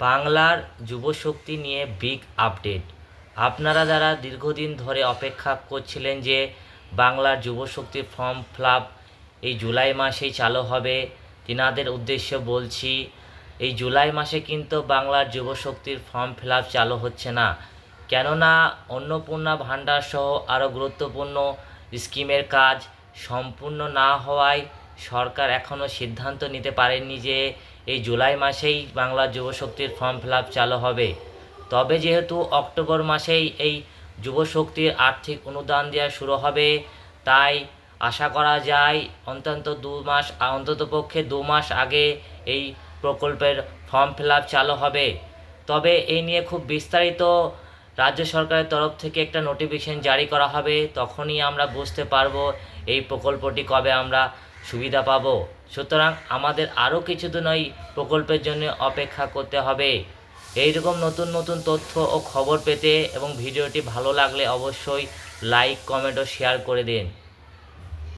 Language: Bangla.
বাংলার যুবশক্তি নিয়ে বিগ আপডেট। আপনারা যারা দীর্ঘদিন ধরে অপেক্ষা করছিলেন যে বাংলার যুবশক্তির ফর্ম ফিলআপ এই জুলাই মাসেই চালু হবে, তিনাদের উদ্দেশ্যে বলছি এই জুলাই মাসে কিন্তু বাংলার যুবশক্তির ফর্ম ফিলআপ চালু হচ্ছে না। কেননা অন্নপূর্ণা ভাণ্ডার সহ আরও গুরুত্বপূর্ণ স্কিমের কাজ সম্পূর্ণ না হওয়ায় সরকার এখনও সিদ্ধান্ত নিতে পারেননি যে এই জুলাই মাসেই বাংলার যুবশক্তির ফর্ম ফিলআপ চালু হবে। তবে যেহেতু অক্টোবর মাসেই এই যুবশক্তির আর্থিক অনুদান দেওয়া শুরু হবে, তাই আশা করা যায় অন্ততপক্ষে 2 মাস আগে এই প্রকল্পের ফর্ম ফিলআপ চালু হবে। তবে এই নিয়ে খুব বিস্তারিত রাজ্য সরকারের তরফ থেকে একটা নোটিফিকেশন জারি করা হবে, তখনই আমরা বুঝতে পারবো এই প্রকল্পটি কবে আমরা সুবিধা পাব। সুতরাং আমাদের আরও কিছুদিন ওই প্রকল্পের জন্য অপেক্ষা করতে হবে। এইরকম নতুন নতুন তথ্য ও খবর পেতে এবং ভিডিওটি ভালো লাগলে অবশ্যই লাইক, কমেন্ট ও শেয়ার করে দিন।